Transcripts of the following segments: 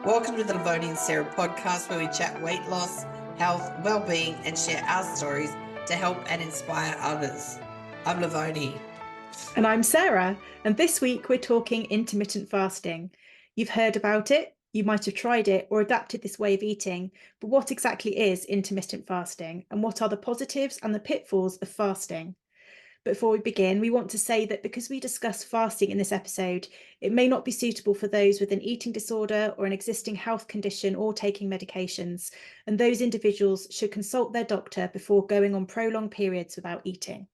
Welcome to the Lovoni and Sarah podcast, where we chat weight loss, health, well-being, and share our stories to help and inspire others. I'm Lovoni. And I'm Sarah, and this week we're talking intermittent fasting. You've heard about it, you might have tried it or adapted this way of eating, but what exactly is intermittent fasting, and what are the positives and the pitfalls of fasting? Before we begin, we want to say that because we discuss fasting in this episode, it may not be suitable for those with an eating disorder or an existing health condition or taking medications, and those individuals should consult their doctor before going on prolonged periods without eating.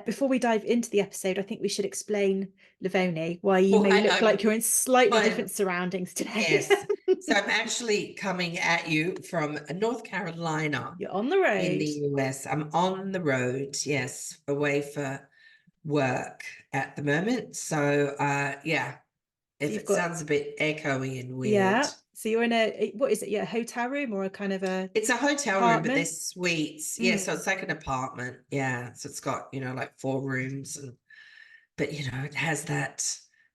Before we dive into the episode, I think we should explain, Lovoni, why you may look like you're in slightly different surroundings today. Yes. So I'm actually coming at you from North Carolina. You're on the road. In the US. I'm on the road, yes, away for work at the moment. So, yeah, if it sounds a bit echoey and weird. Yeah. So you're in what is it? Yeah, a hotel room or a kind of a... It's a hotel room, but there's suites. Yeah, so it's like an apartment. Yeah, so it's got, like 4 rooms. But, it has that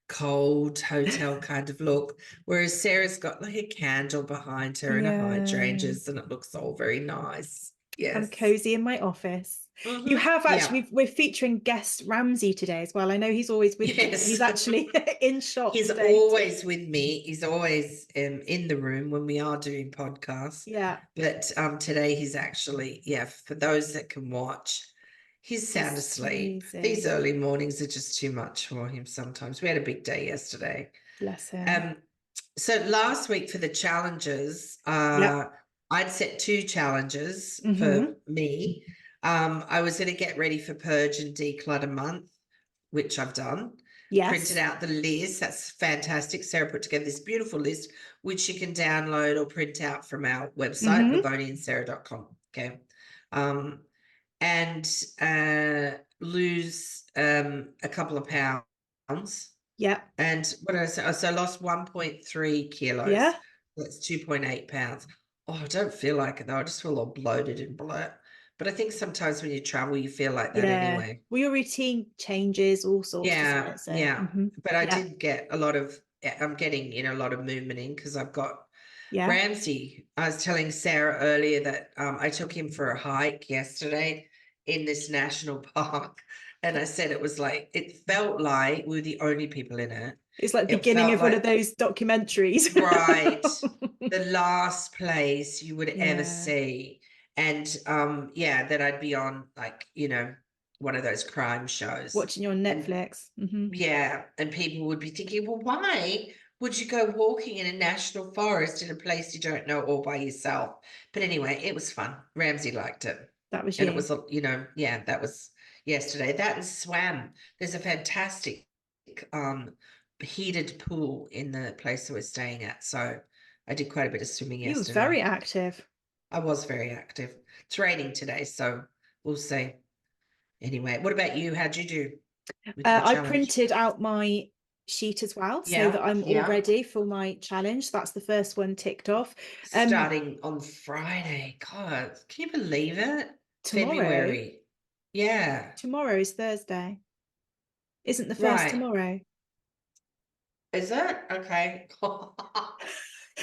cold hotel kind of look. Whereas Sarah's got like a candle behind her and a hydrangeas, and it looks all very nice. Yes. I'm cozy in my office. Mm-hmm. You have actually, we're featuring guest Ramsey today as well. I know he's always with you. He's actually in shop. He's always with me. He's always in the room when we are doing podcasts. Yeah. But today he's actually, for those that can watch, he's sound asleep. These early mornings are just too much for him sometimes. We had a big day yesterday. Bless him. So last week for the challenges, I'd set 2 challenges for me. I was going to get ready for Purge and Declutter Month, which I've done. Yes. Printed out the list. That's fantastic. Sarah put together this beautiful list, which you can download or print out from our website, lovoniandsarah.com. Okay. And lose a couple of pounds. Yeah. And what did I say? So I lost 1.3 kilos. Yeah. That's 2.8 pounds. Oh, I don't feel like it though. I just feel all bloated and blurt. But I think sometimes when you travel, you feel like that anyway. Well, your routine changes all sorts. Yeah, so. But I did get a lot of, I'm getting, a lot of movement in because I've got Ramsey. I was telling Sarah earlier that I took him for a hike yesterday in this national park. And I said it felt like we were the only people in it. It's like the beginning of one of those documentaries. Right. The last place you would ever see. And that I'd be on one of those crime shows. Watching you on Netflix. Yeah. And people would be thinking, well, why would you go walking in a national forest in a place you don't know all by yourself? But anyway, it was fun. Ramsey liked it. That was and it was, that was yesterday. That and swam. There's a fantastic heated pool in the place that we're staying at. So I did quite a bit of swimming yesterday. You were very active. I was very active. It's raining today, so we'll see. Anyway, what about you? How'd you do? I printed out my sheet as well, so that I'm all ready for my challenge. That's the first one ticked off. Starting on Friday. God, can you believe it? Tomorrow. February. Yeah. Tomorrow is Thursday. Isn't the first tomorrow? Is it? Okay.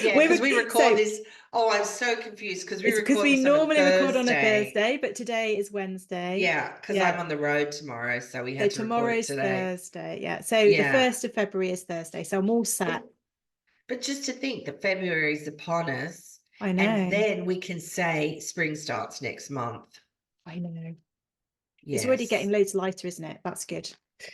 Yeah, because we record this. Oh, I'm so confused because we normally record on a Thursday, but today is Wednesday. Yeah, because I'm on the road tomorrow, so we had to record it today. Thursday. Yeah, so the 1st of February is Thursday, so I'm all set. But just to think that February is upon us, I know, and then we can say spring starts next month. I know. Yes. It's already getting loads lighter, isn't it? That's good.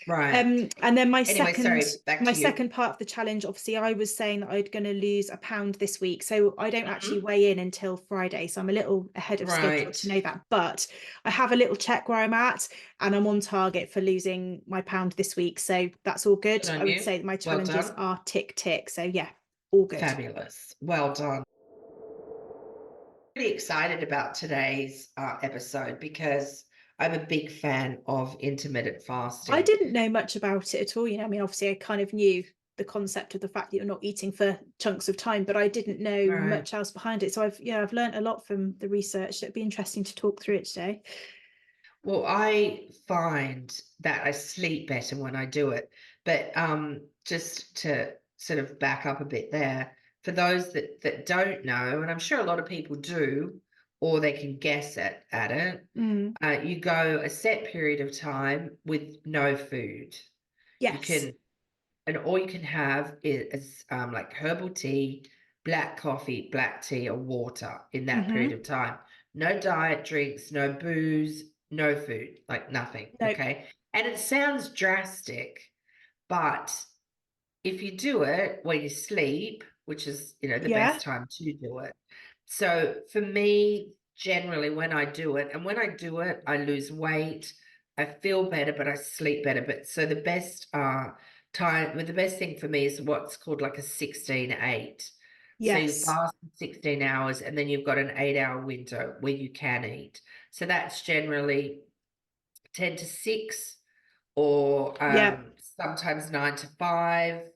Right. And then my second part of the challenge, obviously I was saying that I'm going to lose a pound this week, so I don't actually weigh in until Friday, so I'm a little ahead of schedule to know that, but I have a little check where I'm at and I'm on target for losing my pound this week, so that's all good. I would say that my challenges are tick, so yeah, all good. Fabulous. Well done. Pretty excited about today's episode because I'm a big fan of intermittent fasting. I didn't know much about it at all. I mean, obviously I kind of knew the concept of the fact that you're not eating for chunks of time, but I didn't know much else behind it. So I've learned a lot from the research. It'd be interesting to talk through it today. Well, I find that I sleep better when I do it. But just to sort of back up a bit there, for those that don't know, and I'm sure a lot of people do, or they can guess at it, Mm. you go a set period of time with no food. You Yes. can, and all you can have is like herbal tea, black coffee, black tea, or water in that period Mm-hmm. of time. No diet drinks, no booze, no food, like nothing. No. Okay. And it sounds drastic, but if you do it when you sleep, which is, the Yeah. best time to do it. So for me, generally when I do it, and when I do it, I lose weight, I feel better, but I sleep better. But so the best the best thing for me is what's called like a 16-8. So you Yes. fast for 16 hours and then you've got an 8-hour window where you can eat. So that's generally 10 to 6 or Yeah. sometimes 9 to 5,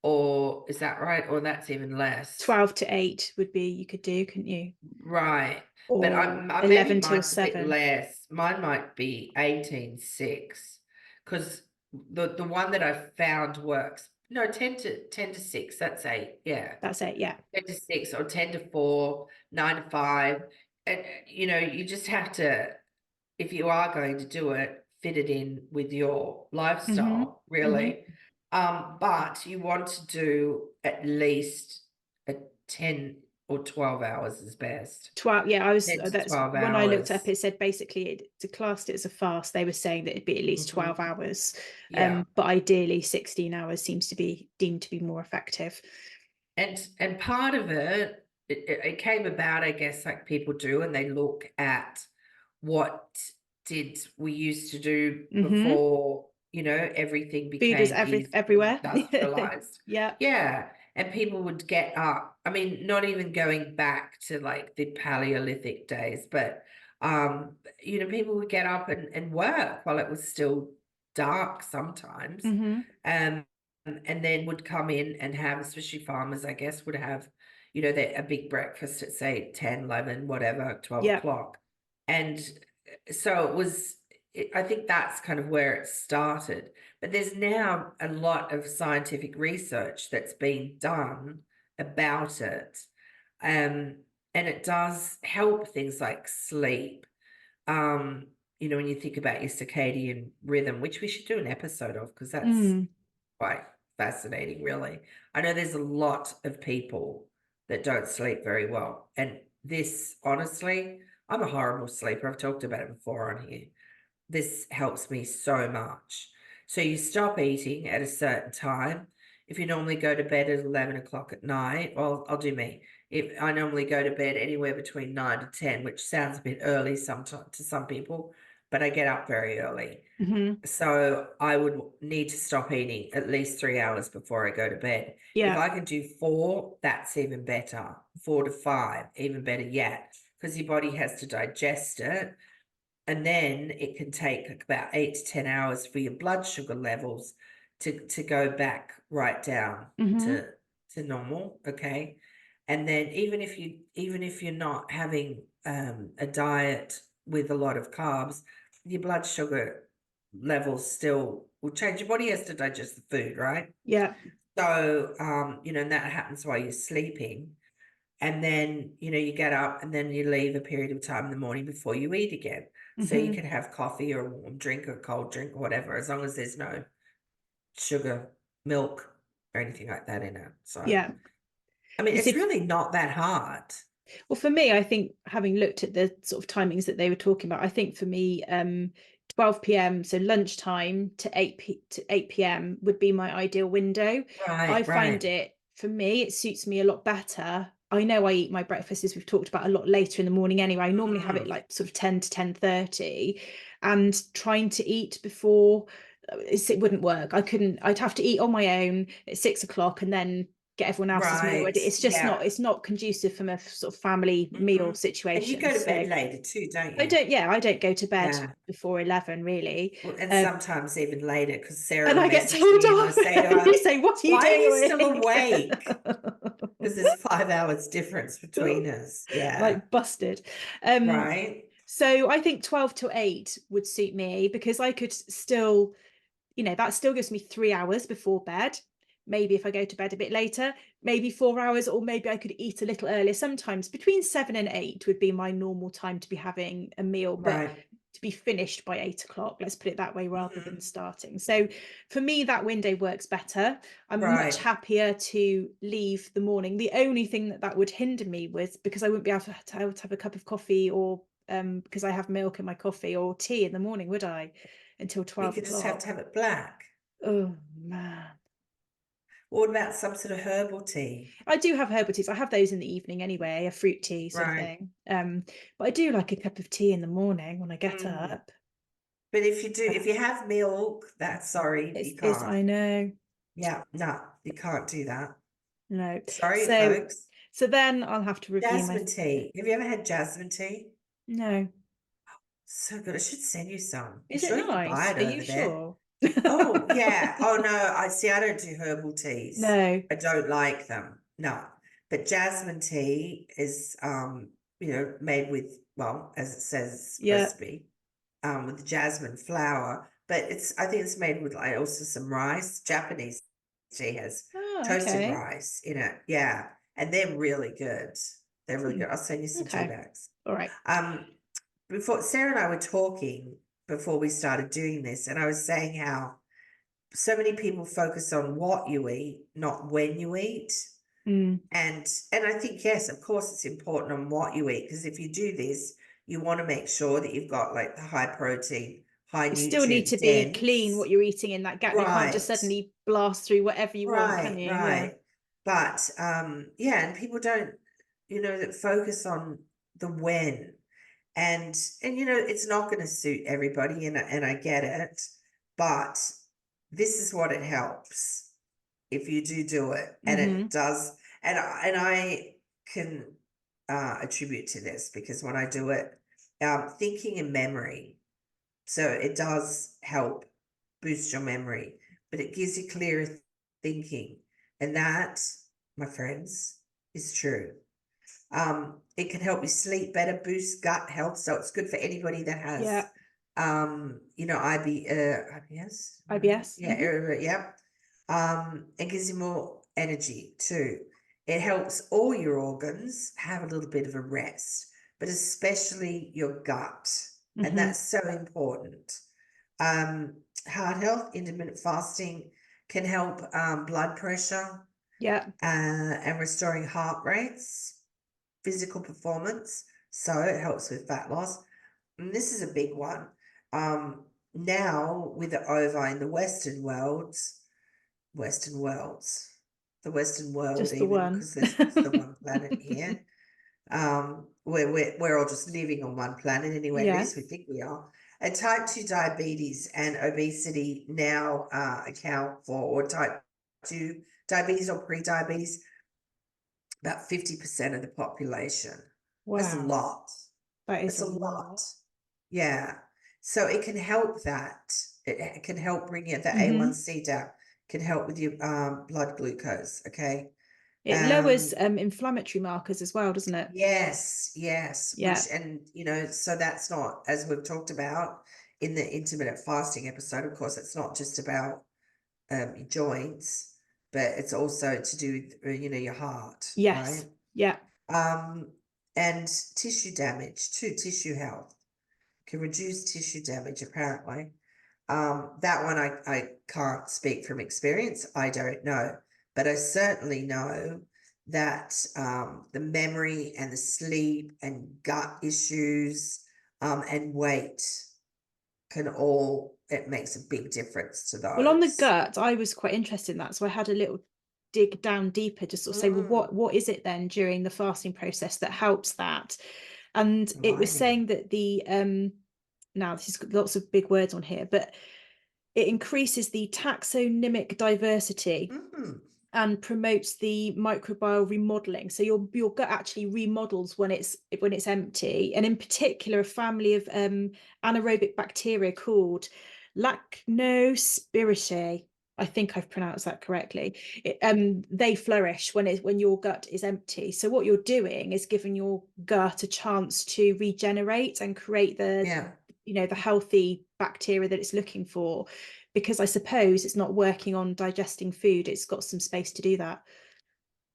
or is that right? Or that's even less. 12 to 8 would be, you could do, couldn't you? Right. But Or maybe 11 till mine's a bit 7. less. Mine might be 18-6 because the one that I found works. No, 10 to 6, that's 8. Yeah. That's it. Yeah. 10 to 6 or 10 to 4, 9 to 5. And you just have to, if you are going to do it, fit it in with your Mm-hmm. lifestyle, Mm-hmm. really. But you want to do at least a 10 or 12 hours is best. 12. Yeah, 10 to that's 12 when I looked up, hours. it said basically to class it as a fast. They were saying that it'd be at least 12 Mhm. hours. Yeah. But ideally 16 hours seems to be deemed to be more effective. And part of it came about, I guess, like people do, and they look at what did we used to do Mm-hmm. before, everything Food is became easy and everywhere. industrialized. Yeah. Yeah. And people would get up. I mean, not even going back to like the Paleolithic days, but people would get up and work while it was still dark sometimes. Mm-hmm. Um, and then would come in and have, especially farmers, I guess, would have, a big breakfast at say 10, 11, whatever, 12 Yeah. o'clock. And so I think that's kind of where it started. But there's now a lot of scientific research that's being done about it. And it does help things like sleep. When you think about your circadian rhythm, which we should do an episode of because that's Mm. quite fascinating, really. I know there's a lot of people that don't sleep very well. And this, honestly, I'm a horrible sleeper. I've talked about it before on here. This helps me so much. So you stop eating at a certain time. If you normally go to bed at 11 o'clock at night, well, I'll do me. If I normally go to bed anywhere between 9 to 10, which sounds a bit early sometimes to some people, but I get up very early. Mm-hmm. So I would need to stop eating at least 3 hours before I go to bed. If Yeah. I can do 4, that's even better. 4 to 5, even better yet, because your body has to digest it. And then it can take about 8 to 10 hours for your blood sugar levels to go back right down Mm-hmm. to normal. Okay. And then even if you're not having a diet with a lot of carbs, your blood sugar levels still will change. Your body has to digest the food, right? Yeah. So and that happens while you're sleeping. And then, you get up and then you leave a period of time in the morning before you eat again. So you Mm-hmm. can have coffee or a warm drink or a cold drink or whatever, as long as there's no sugar, milk, or anything like that in it. So, Yeah. I mean, Because it's if really not that hard. Well, for me, I think having looked at the sort of timings that they were talking about, I think for me, 12 p.m., so lunchtime to 8 p.m. would be my ideal window. I Right, find right. it, for me, it suits me a lot better. I know I eat my breakfast, as we've talked about, a lot later in the morning anyway. I normally have it Mm, like sort of 10 to 10:30, and trying to eat before it wouldn't work. I'd have to eat on my own at 6 o'clock and then get everyone else's meal right. ready. It's just not, Yeah. it's not conducive from a sort of family meal And you situation. go to bed So later too, don't I you? don't, yeah, I don't go to bed Yeah. before 11 really. Well, and Um, sometimes even later because Sarah and will I get message told me and I off. say to her, You say, what are you why are you doing? still awake? Because there's 5 hours difference between us. Yeah. Like busted. Right. So I think 12 to 8 would suit me because I could still, that still gives me 3 hours before bed. Maybe if I go to bed a bit later, maybe 4 hours, or maybe I could eat a little earlier. Sometimes between 7 and 8 would be my normal time to be having a meal, but Right. to be finished by 8 o'clock, let's put it that way, rather than Mhm. starting. So for me, that window works better. I'm much Right. happier to leave the morning. The only thing that would hinder me was because I wouldn't be able to have a cup of coffee, or because I have milk in my coffee or tea in the morning, would I? Until You 12 could just have to o'clock. have it black. Oh man. What about some sort of herbal tea? I do have herbal teas. I have those in the evening anyway, a fruit tea sort of Right. thing. But I do like a cup of tea in the morning when I get Mm. up. But if Uh, you have milk, that's sorry, you it's can't. I know. Yeah, no, you can't do that. No. Sorry, So folks. so then I'll have to review my Jasmine tea. Have you ever had jasmine tea? no. So good. I should send you some. I'm Is it sure you could buy nice? it Are you over there. sure? Oh, yeah. Oh, no. I see. I don't do herbal teas. No. I don't like them. No. But jasmine tea is, made with, well, as it says Yeah. recipe, with jasmine flower. But I think it's made with like also some rice. Japanese tea has Oh, toasted okay. rice in it. Yeah. And they're really good. They're really Hmm. good. I'll send you some tea Okay. bags. All right. Um, Before Sarah and I were talking before we started doing this, and I was saying how so many people focus on what you eat, not when you eat. Mm. And I think, yes, of course it's important on what you eat, because if you do this, you want to make sure that you've got like the high protein, high You still need to nutrient be clean what dense. you're eating in that gap. You can't just Right, suddenly blast through whatever you want, can right, you? Yeah. right. But yeah, and people don't, that focus on the when. And it's not going to suit everybody, and I get it, but this is what it helps if you do it, and it Mm-hmm. does. And I can attribute to this because when I do it, thinking and memory, so it does help boost your memory, but it gives you clearer thinking, and that, my friends, is true. It can help you sleep better, boost gut health. So it's good for anybody that has, Yeah. IBS. IBS. Yeah, Mm-hmm. yeah. It gives you more energy too. It helps all your organs have a little bit of a rest, but especially your gut. And Mm-hmm. that's so important. Um, Heart health, intermittent fasting can help blood pressure, Yeah. and restoring heart rates, physical performance. So it helps with fat loss. And this is a big one. Now with it over in the Western worlds, the Western world, Just the even one. because there's just the one planet here. We're all just living on one planet anyway, at least we Yes. think we are. And type 2 diabetes and obesity now account for, or type 2 diabetes or pre-diabetes, about 50% of the population. That's a Wow. lot. That is That's a a lot. lot. Yeah. So it can help that. It can help bring your the Mm-hmm. A1C down, can help with your blood glucose. Okay. It lowers Um, inflammatory markers as well, doesn't it? yes, yes. Yeah. So that's not, as we've talked about in the intermittent fasting episode, of course, it's not just about your joints, but it's also to do with your heart, Yes. right? Yeah. Um, and tissue damage too, tissue health can reduce tissue damage, apparently. That one I can't speak from experience. I don't know, but I certainly know that the memory and the sleep and gut issues and weight it makes a big difference to Well, on the those. gut, I was quite interested in that. So I had a little dig down deeper, just sort of say, well, Mm, what is it then during the fasting process that helps that? And it was aligning. saying that now this has got lots of big words on here, but it increases the taxonomic diversity Mm, and promotes the microbial remodeling. So your gut actually remodels when it's empty, and in particular, a family of anaerobic bacteria called Lactobacillus. I think I've pronounced that correctly. They flourish when your gut is empty. So what you're doing is giving your gut a chance to regenerate and create Yeah. the healthy bacteria that it's looking for, because I suppose it's not working on digesting food. It's got some space to do that.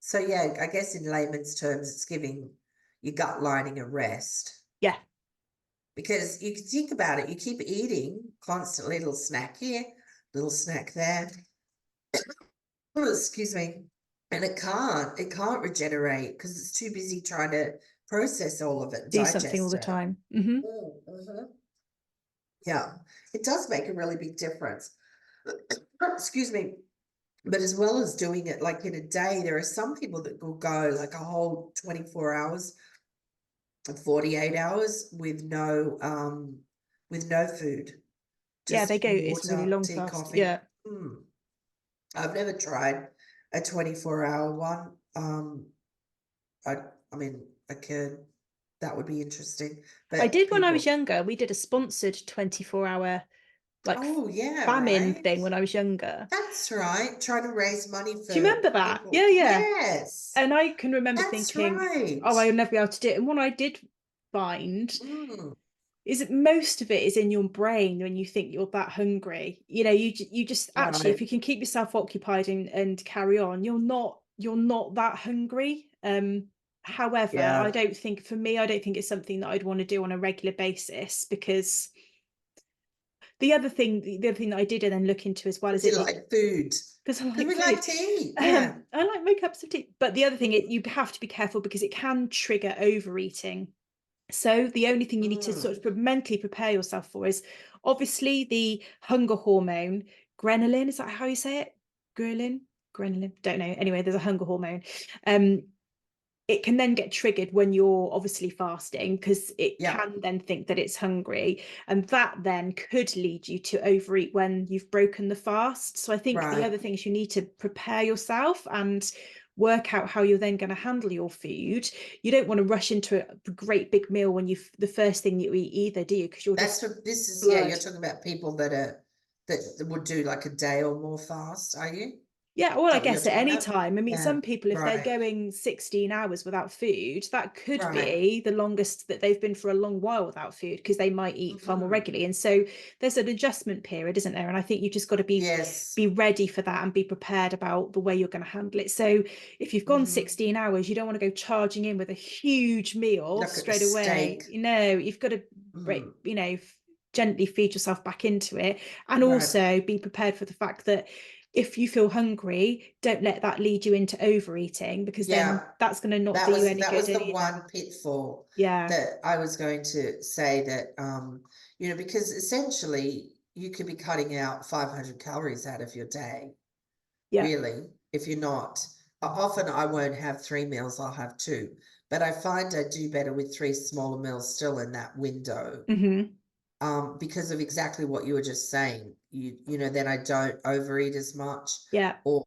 So yeah, I guess in layman's terms, it's giving your gut lining a rest. Yeah. Because you can think about it, you keep eating constantly, little snack here, little snack there. Oh, excuse me. And it can't regenerate because it's too busy trying to process all of it and Do something all digest the it. time. Yeah, it does make a really big difference. Excuse me. But as well as doing it like in a day, there are some people that will go like a whole 24 hours, 48 hours with no food. Yeah, they Just go, it's a really water, long tea, fast. coffee. Yeah. I've never tried a 24-hour one. I mean, I could. That would be interesting. I But did when I was people, younger. We did a sponsored 24-hour like oh yeah, famine right. thing when I was younger. That's right. Trying to raise money Do you remember for that? people. Yeah, yeah. Yes, And I can remember that's thinking, right. oh, I'll never be able to do it. And what I did find Mm, is that most of it is in your brain when you think you're that hungry. You just actually, if right. you can keep yourself occupied and carry on, you're not that hungry. However, Yeah. I don't think it's something that I'd want to do on a regular basis, because the other thing that I did and then look into as well is Because you it like food. because I Because like we food. like to eat. Yeah. I like my cups of tea. But the other thing Mm, is you have to be careful because it can trigger overeating. So the only thing you need to mm. sort of mentally prepare yourself for is obviously the hunger hormone, ghrelin. Is that how you say it? Ghrelin, don't know. Anyway, there's a hunger hormone. Um, it can then get triggered when you're obviously fasting, because it Yeah. can then think that it's hungry, and that then could lead you to overeat when you've broken the fast. So I think the Right. other thing is you need to prepare yourself and work out how you're then going to handle your food. You don't want to rush into a great big meal when you the first thing you eat either, do you? Because you're That's just what this is. Yeah, blood. you're talking about people that would do like a day or more fast, are you? Is Yeah, well, I that what you're guess at talking any about? time. I mean, Yeah. some people, if they're Right. going 16 hours without food, that could Right. be the longest that they've been for a long while without food, because they might eat far more Mm-hmm. regularly. And so there's an adjustment period, isn't there? And I think you've just got to be Yes. ready for that and be prepared about the way you're going to handle it. So if you've gone Mm-hmm. 16 hours, you don't want to go charging in with a huge meal Like a straight away. steak. You've got to break, Mm. gently feed yourself back into it, and Right. also be prepared for the fact that if you feel hungry, don't let that lead you into overeating, because then Yeah. that's going to not That do you was any that good was the either. one pitfall Yeah. that I was going to say that because essentially you could be cutting out 500 calories out of your day, Yeah. really, if you're not. Often I won't have 3 meals, I'll have two. But I find I do better with three smaller meals still in that window. Because of exactly what you were just saying. Then I don't overeat as much, Yeah. or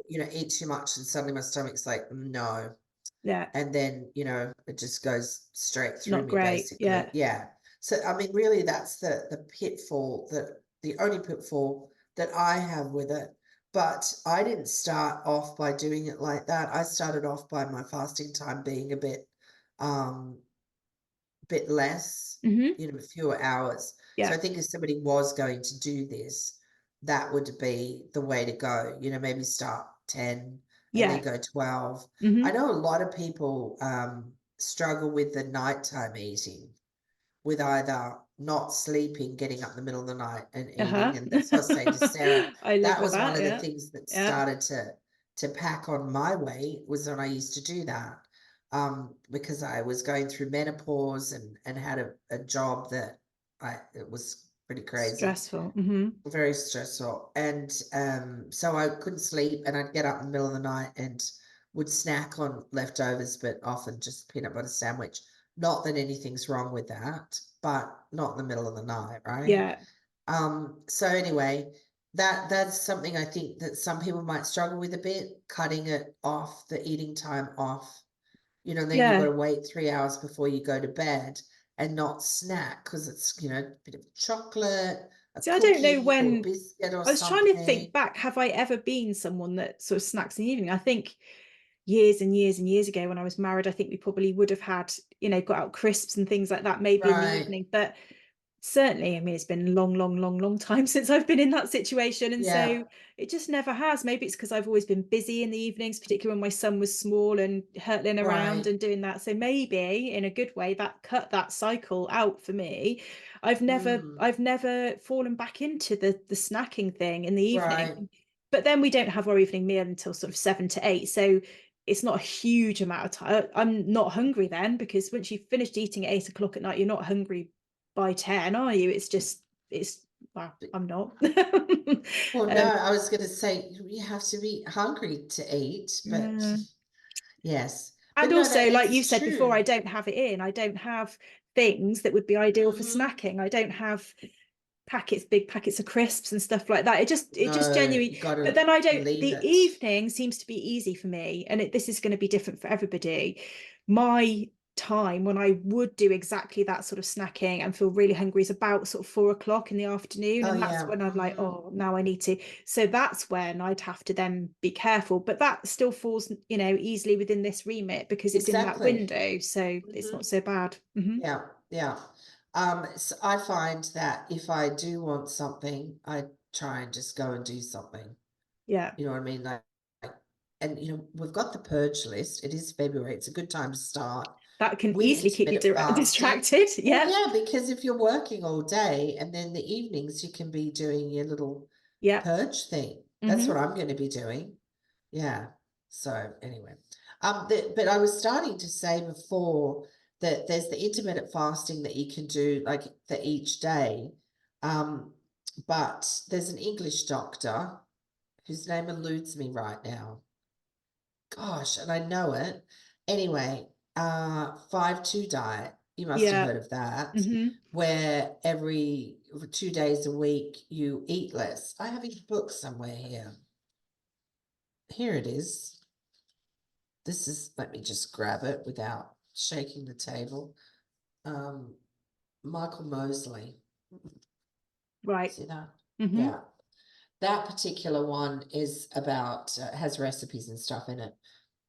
eat too much and suddenly my stomach's like, no. Yeah. And then, it just goes straight through Not me great. basically. Yeah. Yeah. So I mean, really that's the pitfall, that the only pitfall that I have with it. But I didn't start off by doing it like that. I started off by my fasting time being a bit less, fewer hours. So I Yeah. think if somebody was going to do this, that would be the way to go. Maybe start 10 and then Yeah. go 12. I know a lot of people struggle with the nighttime eating, with either not sleeping, getting up in the middle of the night and Uh-huh. eating. And that's what I was saying to Sarah. I live That with was one that. of the Yeah. things that Yeah. started to pack on my weight, was when I used to do that. Because I was going through menopause and had a job that it was pretty crazy, Stressful. very stressful. And so I couldn't sleep, and I'd get up in the middle of the night and would snack on leftovers, but often just peanut butter sandwich. Not that anything's wrong with that, but not in the middle of the night, right? Yeah. So anyway, that's something I think that some people might struggle with a bit, cutting it off, the eating time off. Then you've got Yeah. to wait 3 hours before you go to bed and not snack, because it's, a bit of chocolate, a See, I don't know cookie or when. biscuit or I was trying to think something. back. Have I ever been someone that sort of snacks in the evening? I think years and years and years ago when I was married, I think we probably would have had, got out crisps and things like that, maybe in the Right. evening. But certainly, I mean, it's been a long, long, long, long time since I've been in that situation. And Yeah. so it just never has. Maybe it's because I've always been busy in the evenings, particularly when my son was small and hurtling around Right. and doing that. So maybe in a good way that cut that cycle out for me. I've never fallen back into the snacking thing in the evening. Right. But then we don't have our evening meal until sort of 7 to 8. So it's not a huge amount of time. I'm not hungry then, because once you've finished eating at 8 o'clock at night, you're not hungry by 10, are you? Well, I'm not. Well, no, um, I was going to say you have to be hungry to eat, but yeah. yes. But And no, also, that like you it's said before, I true. don't have it in. I don't have things that would be ideal for Hmm. snacking. I don't have big packets of crisps and stuff like that. It just No, genuinely, you got but to then I don't, leave the it. evening seems to be easy for me. And this is going to be different for everybody. My time when I would do exactly that sort of snacking and feel really hungry is about sort of 4 o'clock in the afternoon. Oh, And that's yeah. when I'm like, Hmm. oh, now I need to. So that's when I'd have to then be careful. But that still falls, easily within this remit because it's in that Exactly. window. So it's Hmm. not so bad. Yeah, yeah. So I find that if I do want something, I try and just go and do something. Yeah. You know what I mean? Like, and we've got the purge list. It is February. It's a good time to start That can with easily keep you intermittent fasting. distracted. Well, Yeah. yeah, because if you're working all day and then the evenings you can be doing your little Yeah. purge thing. That's what I'm going to be doing. Yeah. So anyway, but I was starting to say before that there's the intermittent fasting that you can do like for each day. Um, but there's an English doctor whose name eludes me right now. Gosh, and I know it. Anyway, 5-2 diet. You must have Yeah. heard of that, hmm where every 2 days a week you eat less. I have a book somewhere here. Here it is. Let me just grab it without shaking the table. Um, Michael Mosley. Right. See that? hmm Yeah. That particular one is about, has recipes and stuff in it.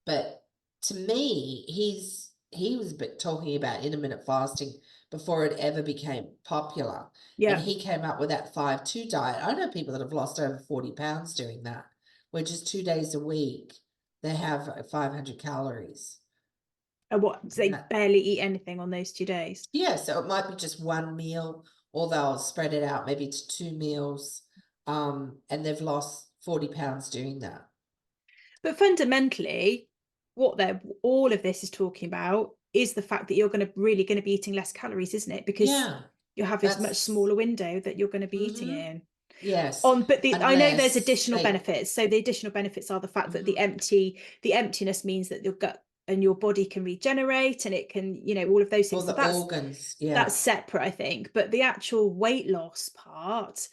But to me, he was talking about intermittent fasting before it ever became popular. And Yeah. he came up with that 5-2 diet. I know people that have lost over 40 pounds doing that, where just 2 days a week they have 500 calories. And what? So And they barely eat anything on those 2 days. yeah, so it might be just one meal, or they'll spread it out maybe to 2 meals. And they've lost 40 pounds doing that. But fundamentally, what they're all of this is talking about is the fact that you're really going to be eating less calories, isn't it? Because Yeah, you have this much that's smaller window that you're going to be eating mm-hmm. in. Yes, But I know there's unless additional they benefits. So the additional benefits are the fact that mhm. the emptiness means that your gut and your body can regenerate, and it can, all of those All things. So the organs, that's yeah. separate, I think. But the actual weight loss part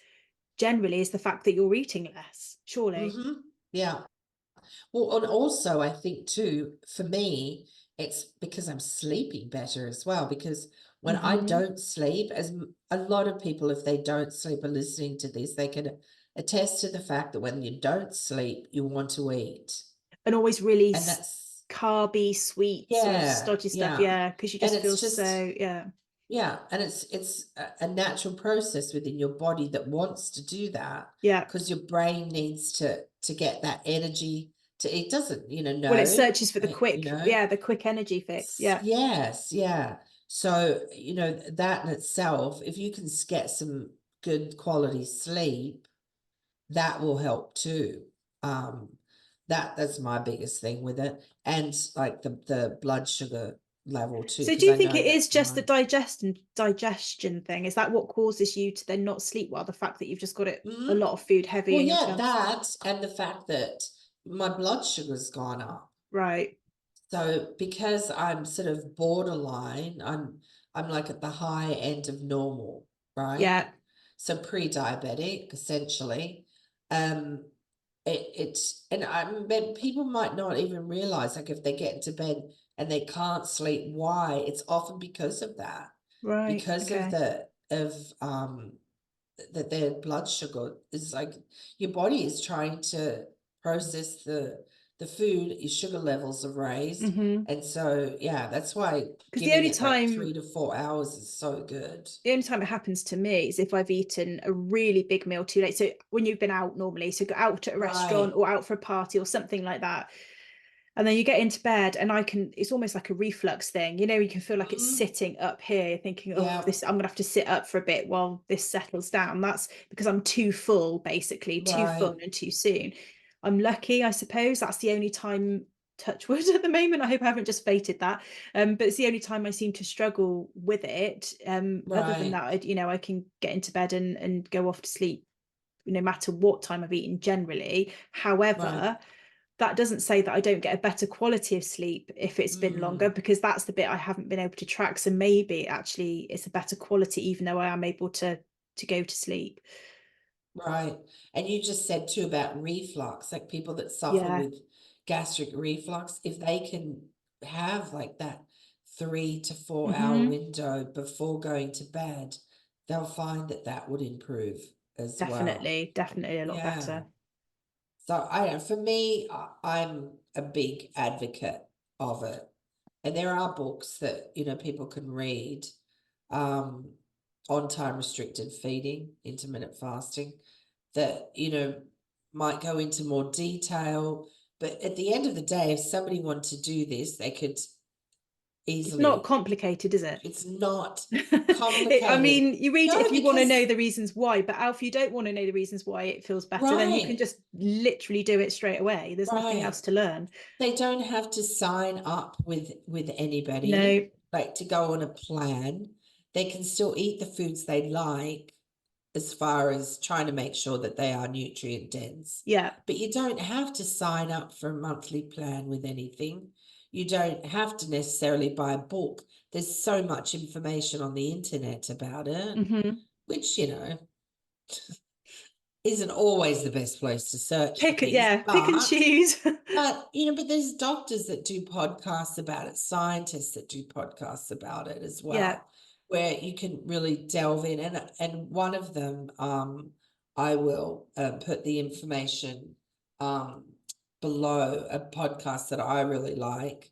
generally is the fact that you're eating less, surely. Hmm. Yeah. Well, and also I think too, for me, it's because I'm sleeping better as well. Because when I hmm don't sleep, a lot of people, if they don't sleep, are listening to this, they can attest to the fact that when you don't sleep, you want to eat. And always really And that's, carby, sweet, sort of yeah, stodgy stuff. yeah. Yeah, because you And just feel it's just, so, yeah. yeah, and it's a natural process within your body that wants to do that Yeah. because your brain needs to get that energy to it doesn't, Well, it know, searches for the quick energy fix. Yeah. yes, yeah. So, that in itself, if you can get some good quality sleep, that will help too. Um, that's my biggest thing with it. And like the blood sugar level too, So do because you I think know it is that just the mine. digestion thing? Is that what causes you to then not sleep well? The fact that you've just got a Mhm. lot of food heavy Well, in your yeah, chest? that and the fact that my blood sugar's gone up. Right. So because I'm sort of borderline, I'm like at the high end of normal, right? Yeah. So pre-diabetic, essentially. Um, it's and people might not even realize, like if they get into bed and they can't sleep, why? It's often because of that, Right. because of Okay. the of that their blood sugar is like, your body is trying to process the food, your sugar levels are raised. And so, yeah, that's why Because giving it like 3 to 4 hours is so good. the only time it happens to me is if I've eaten a really big meal too late. So when you've been out normally, so go out at a restaurant or out for a party or something like that, and then you get into bed and it's almost like a reflux thing, you can feel like it's sitting up here thinking, oh, this, I'm gonna have to sit up for a bit while this settles down. That's because I'm too full, basically, too full and too soon. I'm lucky, I suppose. That's the only time, touch wood at the moment, I hope I haven't just fated that, but it's the only time I seem to struggle with it. Other than that, I can get into bed and go off to sleep no matter what time I've eaten generally. However, that doesn't say that I don't get a better quality of sleep if it's been longer, because that's the bit I haven't been able to track. So maybe actually it's a better quality, even though I am able to go to sleep. Right. And you just said too about reflux, like people that suffer with gastric reflux, if they can have like that 3 to 4 hour window before going to bed, they'll find that that would improve as well. Definitely a lot better. So for me, I'm a big advocate of it. And there are books that, people can read, on time restricted feeding, intermittent fasting, that, might go into more detail. But at the end of the day, if somebody wanted to do this, they could easily. It's not complicated, is it? It's not complicated. I mean, you read it if you want to know the reasons why, but Alf, you don't want to know the reasons why it feels better, then you can just literally do it straight away. There's nothing else to learn. They don't have to sign up with anybody. No. Like to go on a plan. They can still eat the foods they like, as far as trying to make sure that they are nutrient dense. Yeah. But you don't have to sign up for a monthly plan with anything. You don't have to necessarily buy a book. There's so much information on the internet about it, which, isn't always the best place to search for things. Pick and choose. But there's doctors that do podcasts about it, scientists that do podcasts about it as well, where you can really delve in. And one of them, I will put the information below, a podcast that I really like.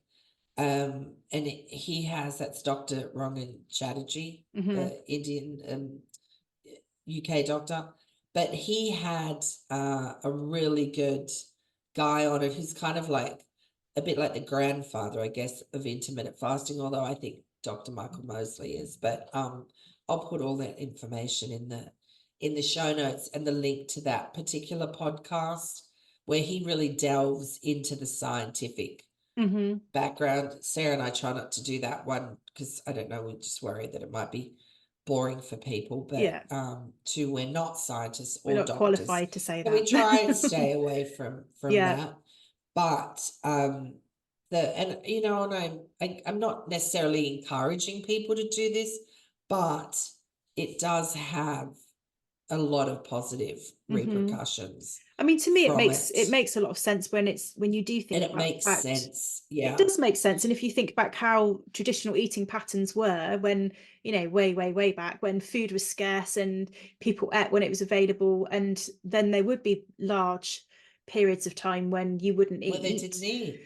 And that's Dr. Rangan Chatterjee, the Indian UK doctor. But he had a really good guy on it who's kind of like a bit like the grandfather, I guess, of intermittent fasting, although I think Dr. Michael Mosley is. But I'll put all that information in the show notes and the link to that particular podcast where he really delves into the scientific background. Sarah and I try not to do that one because I don't know, we just worry that it might be boring for people, but we're not scientists or doctors. We're not qualified to say that. We try and stay away from that. But and I'm not necessarily encouraging people to do this, but it does have a lot of positive repercussions. I mean, to me, it makes a lot of sense when you do think, and it makes sense. Yeah, it does make sense. And if you think back how traditional eating patterns were when, way back when food was scarce and people ate when it was available, and then there would be large periods of time when you wouldn't eat. Well, they didn't eat.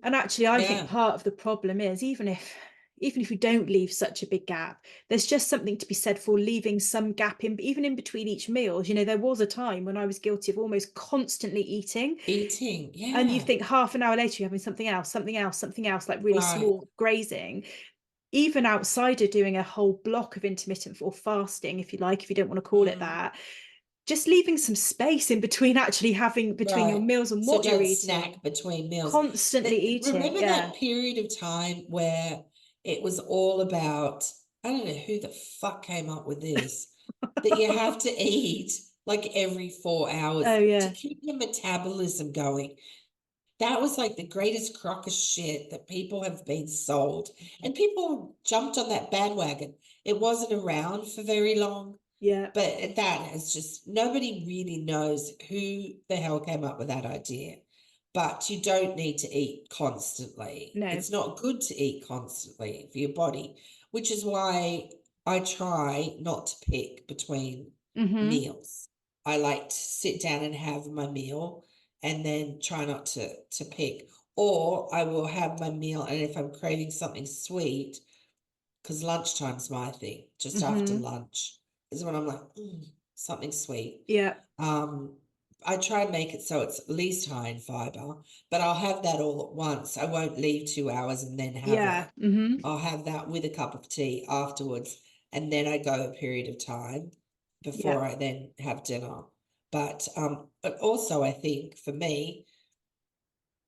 And actually, I think part of the problem is even if we don't leave such a big gap, there's just something to be said for leaving some gap even in between each meal. There was a time when I was guilty of almost constantly eating, and you think half an hour later you're having something else, like really small grazing. Even outside of doing a whole block of intermittent or fasting, if you don't want to call it that, just leaving some space in between, actually having between your meals and what you're eating. Snack between meals. Constantly eating. Remember that period of time where it was all about, I don't know who the fuck came up with this, that you have to eat like every 4 hours to keep your metabolism going. That was like the greatest crock of shit that people have been sold. And people jumped on that bandwagon. It wasn't around for very long. Yeah. But that has just, nobody really knows who the hell came up with that idea. But you don't need to eat constantly. No. It's not good to eat constantly for your body, which is why I try not to pick between meals. I like to sit down and have my meal and then try not to pick. Or I will have my meal, and if I'm craving something sweet, because lunchtime's my thing, just after lunch is when I'm like, something sweet. Yeah. I try and make it so it's at least high in fiber, but I'll have that all at once. I won't leave 2 hours and then have Yeah. it. I'll have that with a cup of tea afterwards, and then I go a period of time before I then have dinner. But also I think for me,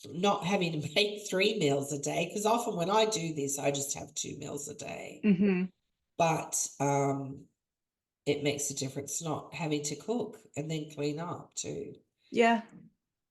not having to make 3 meals a day, because often when I do this, I just have 2 meals a day. But it makes a difference not having to cook and then clean up too. Yeah,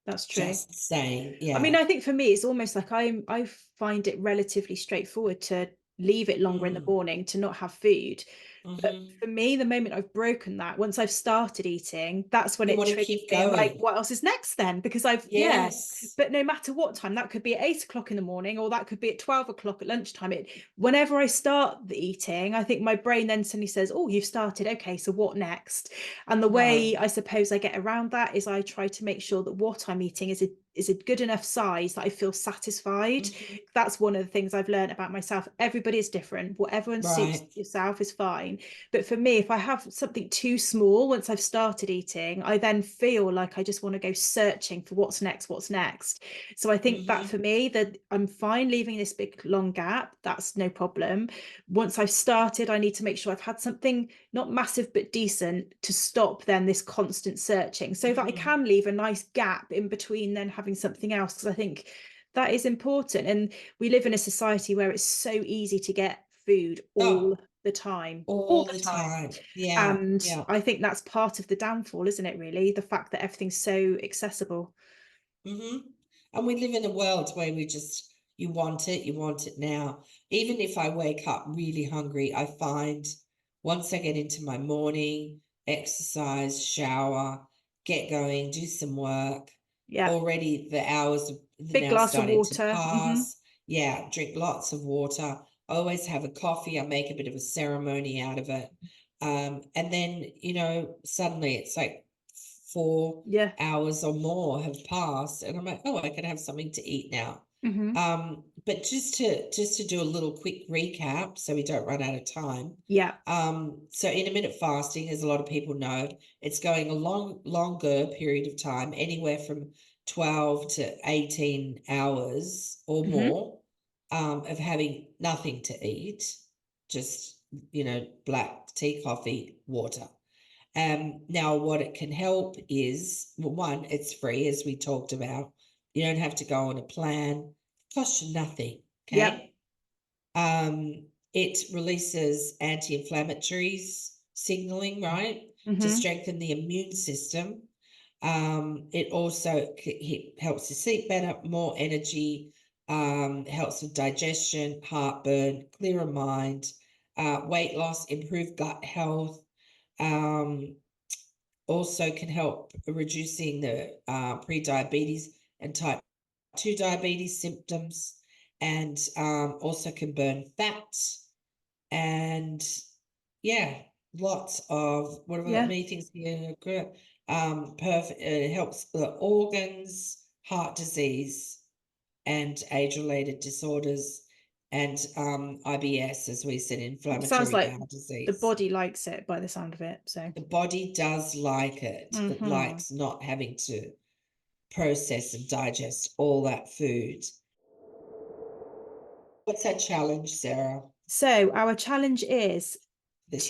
that's true. Just saying, yeah. I mean, I think for me, it's almost like I find it relatively straightforward to leave it longer in the morning to not have food. But for me, the moment I've broken that, once I've started eating, that's when You it want to triggers keep me. I'm like, going. what else is next then? Because Yes. but no matter what time, that could be at 8 o'clock in the morning, or that could be at 12 o'clock at lunchtime. Whenever I start the eating, I think my brain then suddenly says, oh, you've started. Okay, so what next? And the way I suppose I get around that is I try to make sure that what I'm eating is a good enough size that I feel satisfied. That's one of the things I've learned about myself. Everybody is different. Whatever suits yourself is fine. But for me, if I have something too small, once I've started eating, I then feel like I just want to go searching for what's next. So I think that for me, that I'm fine leaving this big long gap. That's no problem. Once I've started, I need to make sure I've had something not massive but decent to stop then this constant searching, so that I can leave a nice gap in between then having something else, because I think that is important. And we live in a society where it's so easy to get food all the time. Yeah. And I think that's part of the downfall, isn't it, really? The fact that everything's so accessible. And we live in a world where you want it now. Even if I wake up really hungry, I find once I get into my morning, exercise, shower, get going, do some work, already the hours are Big now glass of starting to water. pass. Drink lots of water. I always have a coffee. I make a bit of a ceremony out of it. And then, suddenly it's like 4 hours or more have passed, and I'm like, oh, I can have something to eat now. But just to do a little quick recap so we don't run out of time. So intermittent fasting, as a lot of people know, it's going a longer period of time, anywhere from 12 to 18 hours or more, of having nothing to eat, just black tea, coffee, water. Now what it can help is, well, one, it's free, as we talked about. You don't have to go on a plan. It costs you nothing. Okay. It releases anti-inflammatories signaling, right? To strengthen the immune system. It also helps you sleep better, more energy, helps with digestion, heartburn, clearer mind, weight loss, improved gut health. Also can help reducing the pre-diabetes and type 2 diabetes symptoms, and also can burn fat, and lots of many things here. Perfect. It helps the organs, heart disease, and age-related disorders, and IBS, as we said, inflammatory bowel disease. The body likes it by the sound of it. So the body does like it. It likes not having to process and digest all that food. What's our challenge, Sarah? So our challenge is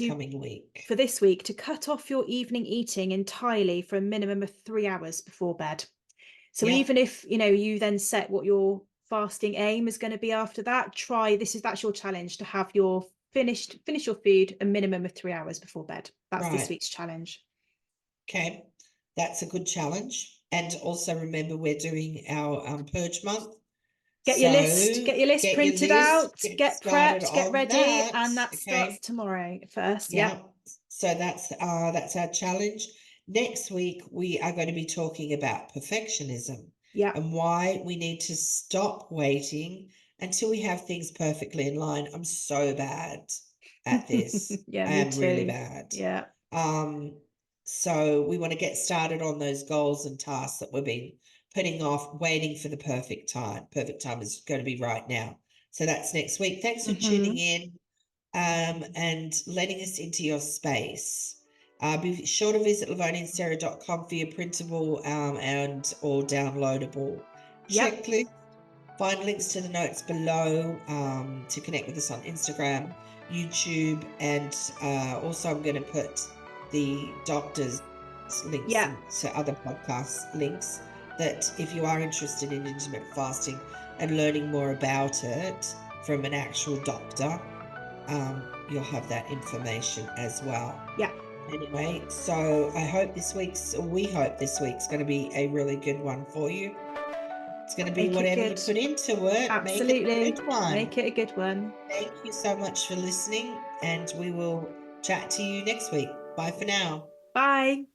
coming week. For this week, to cut off your evening eating entirely for a minimum of 3 hours before bed. So even if you then set what your fasting aim is going to be after that, that's your challenge, to have your finish your food a minimum of 3 hours before bed. That's this week's challenge. Okay, that's a good challenge. And also remember, we're doing our purge month. Get your list printed out, get prepped, get ready, and that starts tomorrow first. So that's our challenge. Next week we are going to be talking about perfectionism and why we need to stop waiting until we have things perfectly in line. I'm so bad at this. I am really bad. So we want to get started on those goals and tasks that we've been putting off, waiting for the perfect time. Perfect time is going to be right now. So that's next week. Thanks for tuning in and letting us into your space. Be sure to visit lovoniandsarah.com for your printable and or downloadable checklist. Find links to the notes below to connect with us on Instagram, YouTube, and also I'm going to put the doctor's links to other podcast links, that if you are interested in intermittent fasting and learning more about it from an actual doctor, you'll have that information as well. Anyway, so we hope this week's going to be a really good one for you. It's going to be whatever you put into it. Absolutely. Make it a good one. Make it a good one. Thank you so much for listening, and we will chat to you next week. Bye for now. Bye.